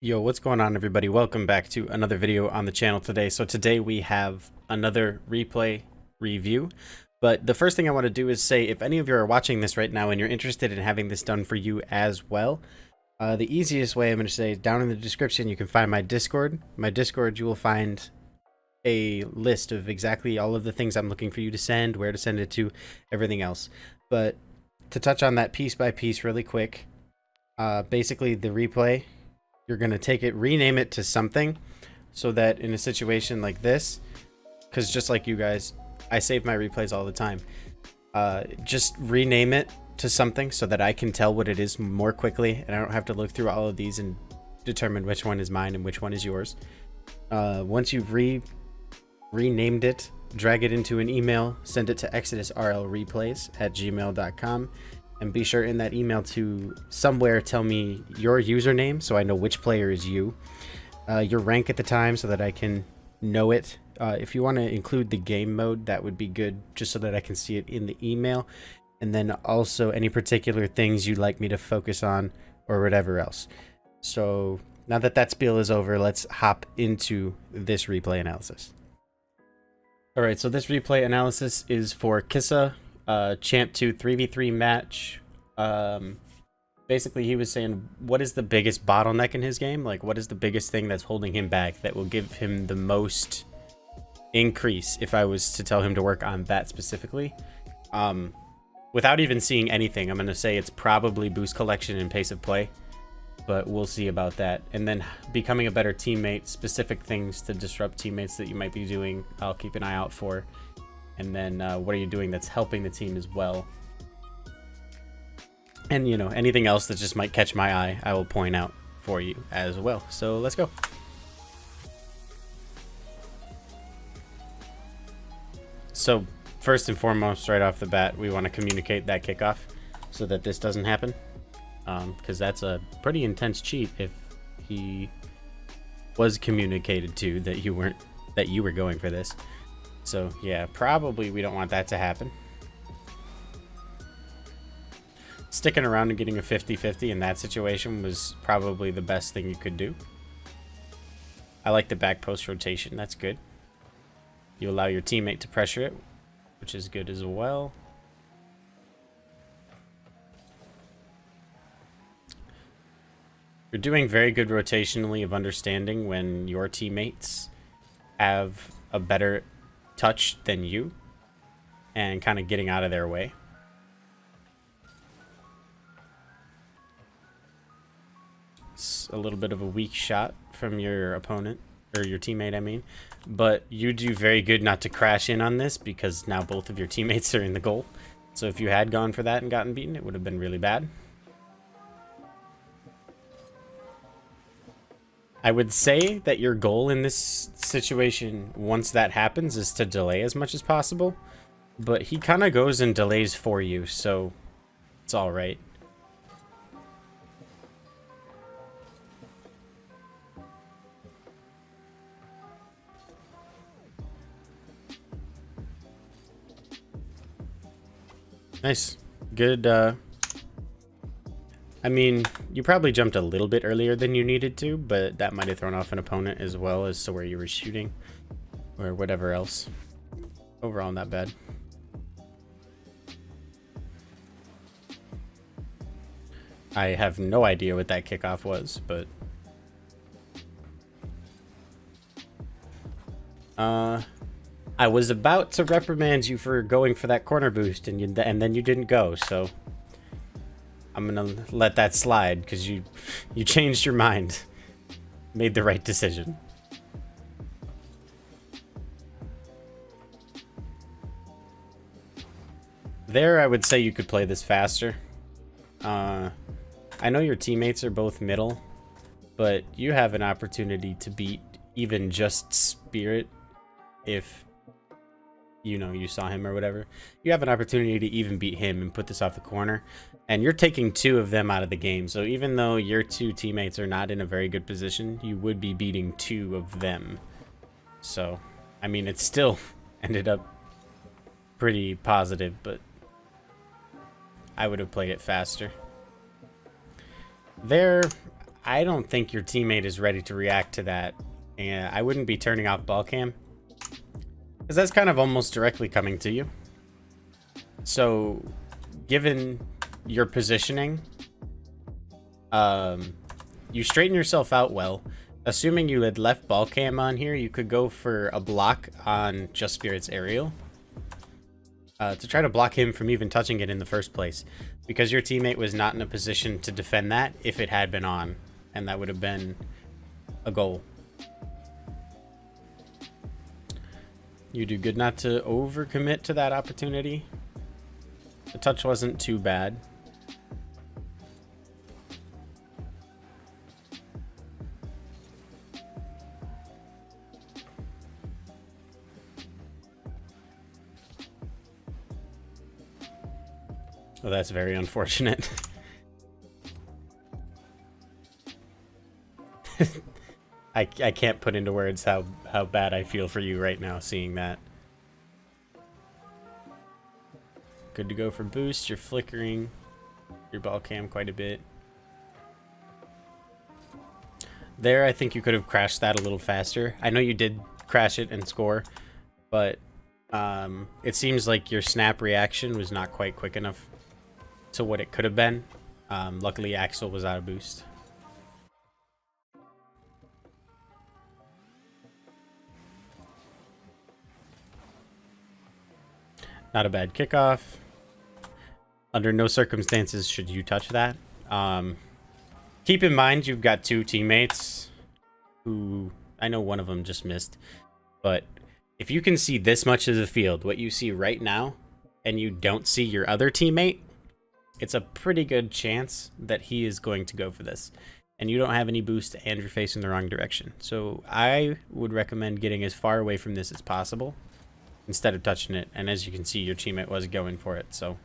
Yo, what's going on, everybody? Welcome back to another video on the channel today. So today we have another replay review, but the first thing I want to do is say if any of you are watching this right now and you're interested in having this done for you as well, the easiest way I'm going to say down in the description you can find my Discord. My Discord, you will find a list of exactly all of the things I'm looking for you to send, where to send it to, everything else. But to touch on that piece by piece really quick, basically the replay, you're going to take it, rename it to something so that in a situation like this, because just like you guys, I save my replays all the time. Just rename it to something so that I can tell what it is more quickly and I don't have to look through all of these and determine which one is mine and which one is yours. Once you've renamed it, drag it into an email, send it to exodusrlreplays@gmail.com. And be sure in that email to somewhere tell me your username so I know which player is you. Your rank at the time so that I can know it. If you want to include the game mode, that would be good just so that I can see it in the email. And then also any particular things you'd like me to focus on or whatever else. So now that that spiel is over, let's hop into this replay analysis. Alright, so this replay analysis is for Kissa. Champ 2 3v3 match. Basically he was saying what is the biggest bottleneck in his game, like what is the biggest thing that's holding him back that will give him the most increase if I was to tell him to work on that specifically. Without even seeing anything, I'm gonna say it's probably boost collection and pace of play, but we'll see about that. And then becoming a better teammate, specific things to disrupt teammates that you might be doing, I'll keep an eye out for. And then what are you doing that's helping the team as well? And, you know, anything else that just might catch my eye, I will point out for you as well. So let's go. So first and foremost, right off the bat, we want to communicate that kickoff so that this doesn't happen. Because that's a pretty intense cheat if he was communicated to that you were going for this. So yeah, probably we don't want that to happen. Sticking around and getting a 50-50 in that situation was probably the best thing you could do. I like the back post rotation, that's good. You allow your teammate to pressure it, which is good as well. You're doing very good rotationally of understanding when your teammates have a better touch than you and kind of getting out of their way. It's a little bit of a weak shot from your opponent, or your teammate I mean, but you do very good not to crash in on this because now both of your teammates are in the goal. So if you had gone for that and gotten beaten, it would have been really bad. I would say that your goal in this situation, once that happens, is to delay as much as possible. But he kind of goes and delays for you, so it's alright. Nice. Good, I mean, you probably jumped a little bit earlier than you needed to, but that might have thrown off an opponent as well as to where you were shooting or whatever else. Overall, not bad. I have no idea what that kickoff was, but I was about to reprimand you for going for that corner boost and then you didn't go, so I'm gonna let that slide because you changed your mind. Made the right decision. There, I would say you could play this faster. I know your teammates are both middle, but you have an opportunity to beat even just Spirit if you know you saw him or whatever. You have an opportunity to even beat him and put this off the corner, and you're taking two of them out of the game. So even though your two teammates are not in a very good position, you would be beating two of them. So I mean, it still ended up pretty positive, but I would have played it faster. There, I don't think your teammate is ready to react to that. And I wouldn't be turning off ball cam, because that's kind of almost directly coming to you. So, given your positioning, you straighten yourself out well. Assuming you had left ball cam on here, you could go for a block on Just Spirit's aerial to try to block him from even touching it in the first place, because your teammate was not in a position to defend that if it had been on, and that would have been a goal. You do good not to overcommit to that opportunity. The touch wasn't too bad. Oh, that's very unfortunate. I can't put into words how bad I feel for you right now seeing that. Good to go for boost. You're flickering your ball cam quite a bit. There, I think you could have crashed that a little faster. I know you did crash it and score, but it seems like your snap reaction was not quite quick enough to what it could have been. Luckily, Axel was out of boost. Not a bad kickoff. Under no circumstances should you touch that. Keep in mind you've got two teammates who, I know one of them just missed, but if you can see this much of the field, what you see right now, and you don't see your other teammate, it's a pretty good chance that he is going to go for this. And you don't have any boost and you're facing the wrong direction. So I would recommend getting as far away from this as possible instead of touching it. And as you can see, your teammate was going for it, so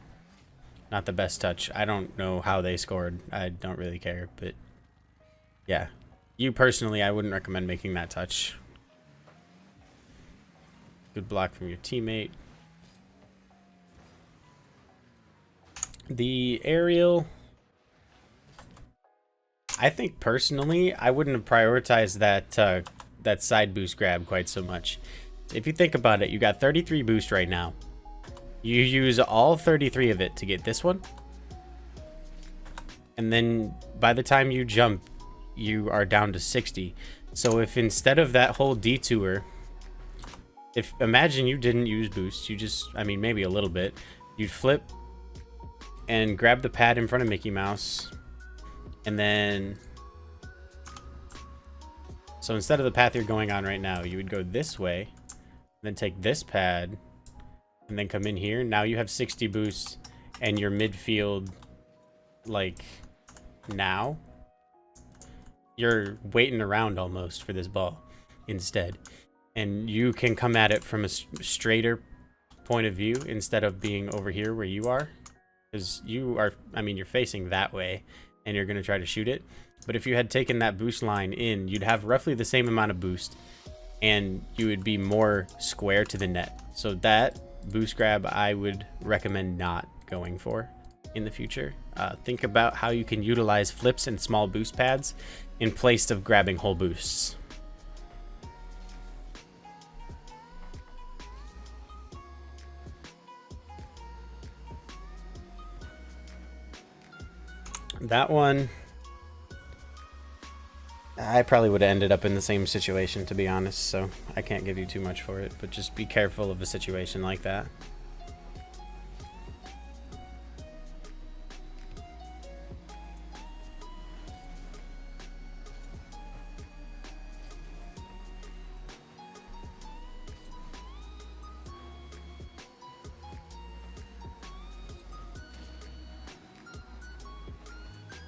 not the best touch. I don't know how they scored. I don't really care, but yeah. You personally, I wouldn't recommend making that touch. Good block from your teammate. The aerial, I think personally, I wouldn't have prioritized that that side boost grab quite so much. If you think about it, you got 33 boost right now. You use all 33 of it to get this one. And then by the time you jump, you are down to 60. So if instead of that whole detour, if imagine you didn't use boost, you just, I mean, maybe a little bit, you'd flip and grab the pad in front of Mickey Mouse. And then, so instead of the path you're going on right now, you would go this way, then take this pad, and then come in here. Now you have 60 boosts, and your midfield, like, now, you're waiting around almost for this ball instead. And you can come at it from a straighter point of view instead of being over here where you are. Because you are, I mean, you're facing that way, and you're going to try to shoot it. But if you had taken that boost line in, you'd have roughly the same amount of boost, and you would be more square to the net. So that boost grab I would recommend not going for in the future. Think about how you can utilize flips and small boost pads in place of grabbing whole boosts. That one, I probably would have ended up in the same situation, to be honest, so I can't give you too much for it, but just be careful of a situation like that.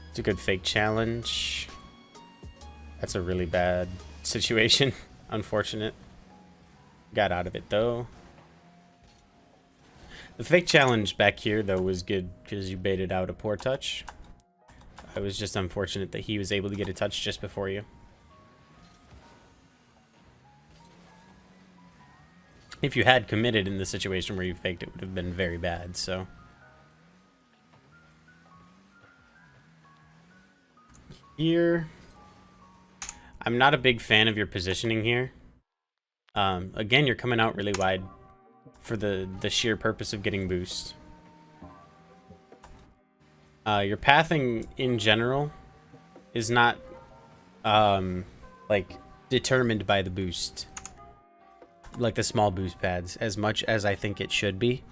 It's a good fake challenge. That's a really bad situation. Unfortunate. Got out of it though. The fake challenge back here though was good because you baited out a poor touch. It was just unfortunate that he was able to get a touch just before you. If you had committed in the situation where you faked, it would have been very bad, so. Here, I'm not a big fan of your positioning here. Again, you're coming out really wide for the sheer purpose of getting boost. Your pathing in general is not like determined by the boost, like the small boost pads, as much as I think it should be.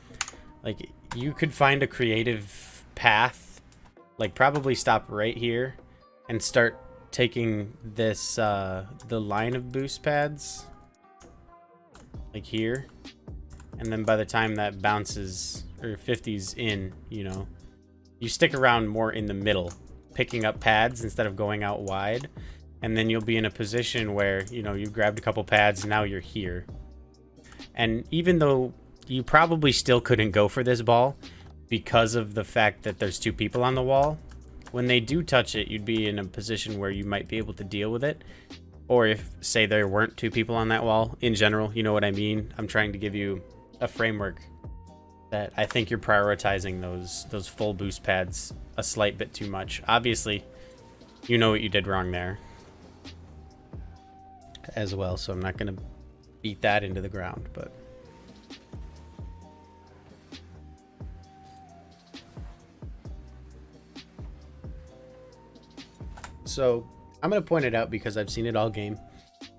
Like, you could find a creative path, like probably stop right here and start taking this the line of boost pads like here, and then by the time that bounces or 50s in, you know, you stick around more in the middle, picking up pads instead of going out wide, and then you'll be in a position where, you know, you grabbed a couple pads, now you're here. And even though you probably still couldn't go for this ball because of the fact that there's two people on the wall, when they do touch it, you'd be in a position where you might be able to deal with it. Or if, say, there weren't two people on that wall, in general, you know what I mean? I'm trying to give you a framework that I think you're prioritizing those full boost pads a slight bit too much. Obviously, you know what you did wrong there as well, so I'm not going to beat that into the ground, but... So, I'm going to point it out because I've seen it all game,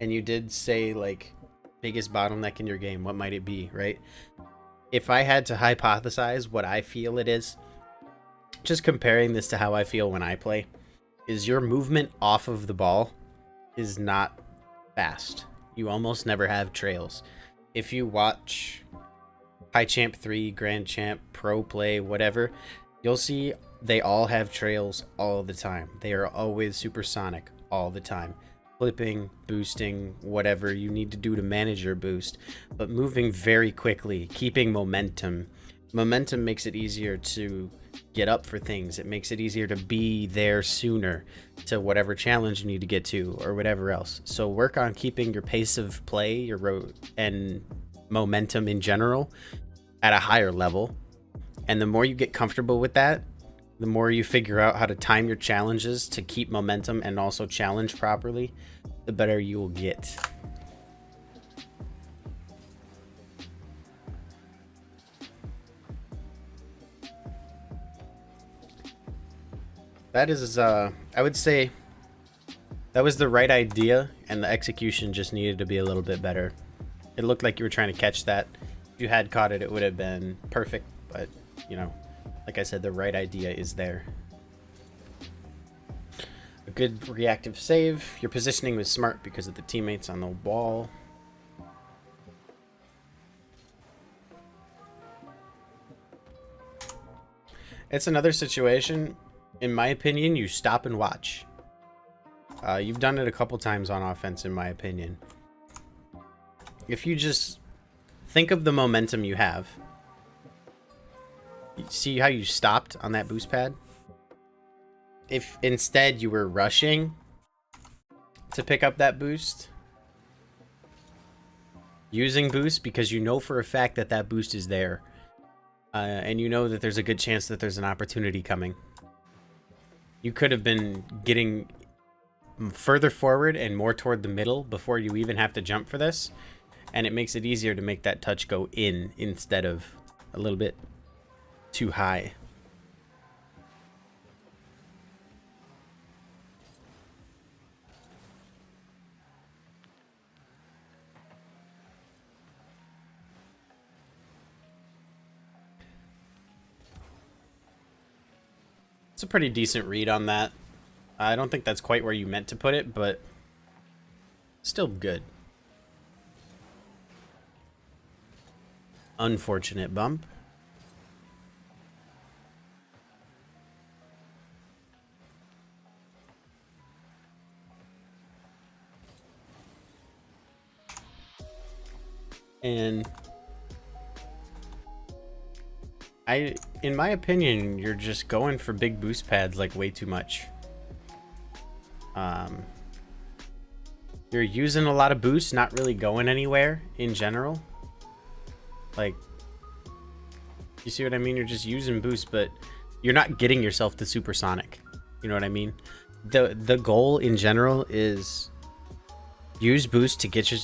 and you did say, like, biggest bottleneck in your game, what might it be, right? If I had to hypothesize what I feel it is, just comparing this to how I feel when I play, is your movement off of the ball is not fast. You almost never have trails. If you watch High Champ 3, Grand Champ, Pro Play, whatever, you'll see they all have trails all the time. They are always supersonic all the time. Flipping, boosting, whatever you need to do to manage your boost, but moving very quickly, keeping momentum. Momentum makes it easier to get up for things. It makes it easier to be there sooner to whatever challenge you need to get to or whatever else. So work on keeping your pace of play, your and momentum in general at a higher level. And the more you get comfortable with that, the more you figure out how to time your challenges to keep momentum and also challenge properly, the better you will get. That is, I would say that was the right idea, and the execution just needed to be a little bit better. It looked like you were trying to catch that. If you had caught it, it would have been perfect, but, you know, like I said, the right idea is there. A good reactive save. Your positioning was smart because of the teammates on the wall. It's another situation, in my opinion, you stop and watch. You've done it a couple times on offense, in my opinion. If you just think of the momentum you have, see how you stopped on that boost pad? If instead you were rushing to pick up that boost, using boost because you know for a fact that that boost is there, and you know that there's a good chance that there's an opportunity coming, you could have been getting further forward and more toward the middle before you even have to jump for this, and it makes it easier to make that touch go in instead of a little bit too high. It's a pretty decent read on that. I don't think that's quite where you meant to put it, but still good. Unfortunate bump. And in my opinion, you're just going for big boost pads like way too much. You're using a lot of boosts, not really going anywhere in general. Like, you see what I mean? You're just using boosts, but you're not getting yourself to supersonic. You know what I mean? The goal in general is use boost to get your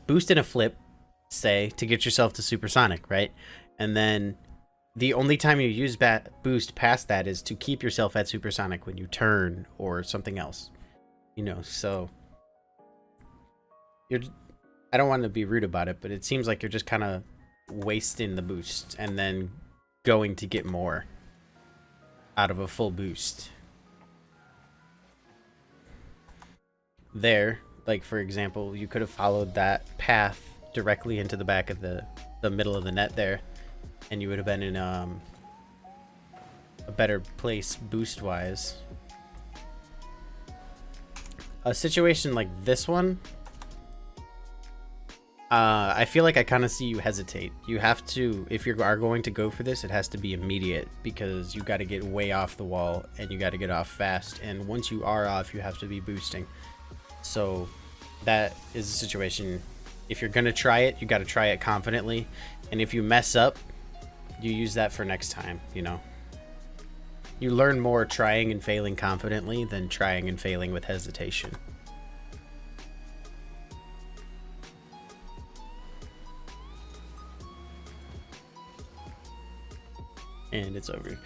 boost in a flip, say, to get yourself to supersonic, right? And then the only time you use boost past that is to keep yourself at supersonic when you turn or something else, you know. So you're, I don't want to be rude about it, but it seems like you're just kind of wasting the boost and then going to get more out of a full boost. There, like for example, you could have followed that path directly into the back of the middle of the net there, and you would have been in a better place boost wise. A situation like this one, I feel like I kind of see you hesitate. You have to, if you are going to go for this, it has to be immediate, because you got to get way off the wall and you got to get off fast, and once you are off, you have to be boosting. So that is a situation. If you're gonna try it, you got to try it confidently, and if you mess up, you use that for next time. You know, you learn more trying and failing confidently than trying and failing with hesitation. And it's over.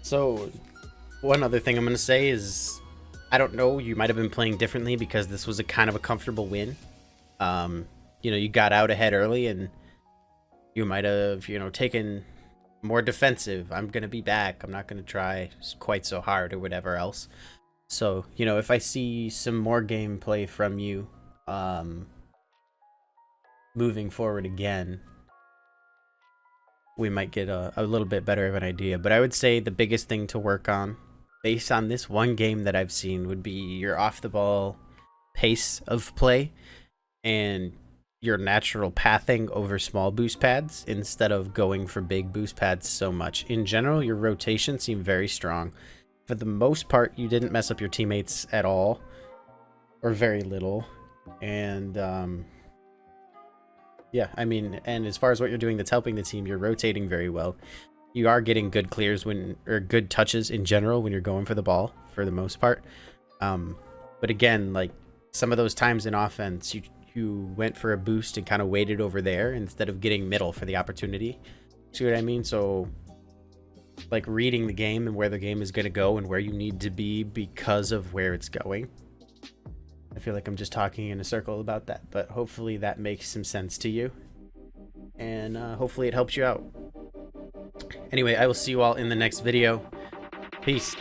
So one other thing I'm gonna say is, I don't know, you might have been playing differently because this was a kind of a comfortable win. You know, you got out ahead early and you might have, you know, taken more defensive. I'm going to be back. I'm not going to try quite so hard or whatever else. So, you know, if I see some more gameplay from you moving forward again, we might get a little bit better of an idea. But I would say the biggest thing to work on, based on this one game that I've seen, would be your off the ball pace of play and your natural pathing over small boost pads instead of going for big boost pads so much. In general, your rotation seemed very strong. For the most part, you didn't mess up your teammates at all, or very little. And yeah, I mean, and as far as what you're doing that's helping the team, you're rotating very well. You are getting good clears or good touches in general when you're going for the ball for the most part. But again, like some of those times in offense, you went for a boost and kind of waited over there instead of getting middle for the opportunity. See what I mean? So like reading the game and where the game is going to go and where you need to be because of where it's going. I feel like I'm just talking in a circle about that, but hopefully that makes some sense to you, and hopefully it helps you out. Anyway, I will see you all in the next video. Peace.